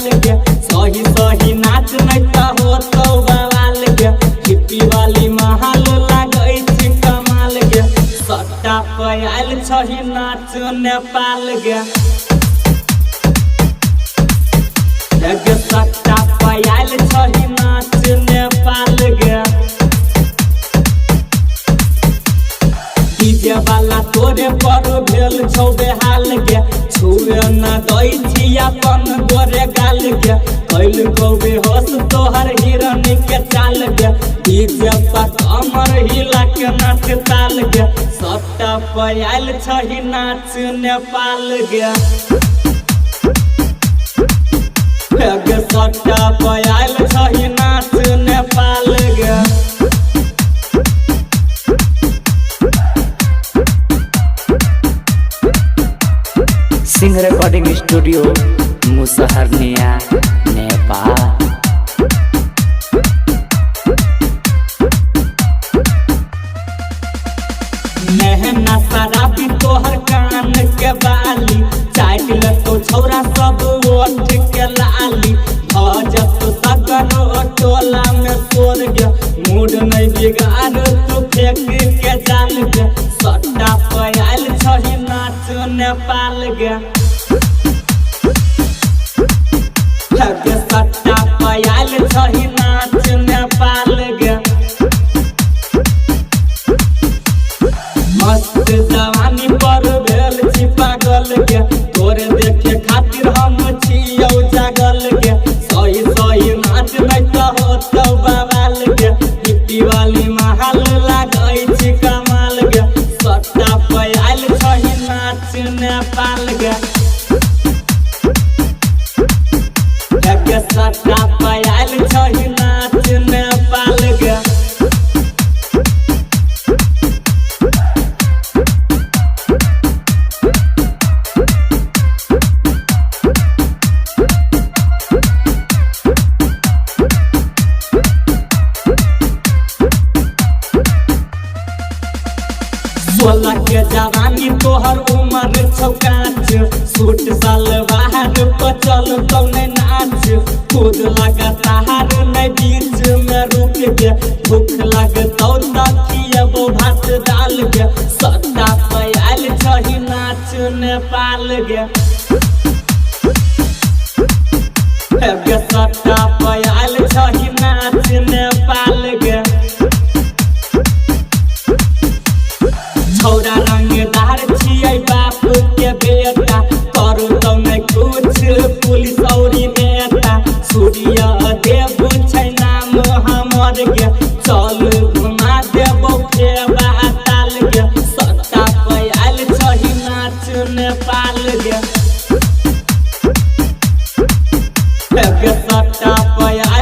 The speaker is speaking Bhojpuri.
गाल गे सही सही नाच नहीं तो हो तो बवाल गे हिप्पी वाली महल लागै छी कमाल गे सट्टा पयाल छही नाच नेपाल गे गे सट्टा पयाल छही नाच नेपाल गे डीजे वाला तोरे पर भेल छौ बेहाल गे छुए न दै छी अपन गोरे गाल गे कैल गौबे होश तोहर हिरन के चाल गे डीजे पर कमर हिला के नाच ताल गे सट्टा पयाल छही नाच नेपाल गे गे सट्टा पयाल छही नाच नेपाल गे सिंह रिकॉर्डिंग स्टूडियो मुसहरनिया नेपाल। नहना शराबी तोहर कान के बाली चाट ले तो छौरा सब ओठ के लाली भजत सगर टोला में सोर गे मूड नहीं बिगाड़ तू फेंक के जाल गे सट्टा पयाल छही नाच नेपाल गे गे सट्टा पयाल छही नाच नेपाल गे मस्त जवानी पर भेल छी पागल गे तोरे देखे खातिर हम छियौ जागल गे सही सही नाच नहीं तो हो तो बवाल गे हिप्पी वाली महल लागै छी कमाल गे सट्टा पयाल छही नाच नेपाल गे गे सट्टा पयाल छही नाच नेपाल गे सोलह के जवानी तोहर उम्र छौ काच सूट सलवार पचल कौने नाच खुद लगता हार नहीं बीच में रुक गे भूख लगतौ तकियबो भात डाल गे सट्टा पयाल छही नाच नेपाल गे गे सट्टा पयाल छही नाच नेपाल गे छौरा रंगदार छियै बाप के बेटा करू तो नहीं कुछ पुलिस औरी नेता सूर्य देव छै नाम हमर गे चल घुमा देबो फेबा ताल गे सट्टा पयाल छही नाच नेपाल गे गे सट्टा पयाल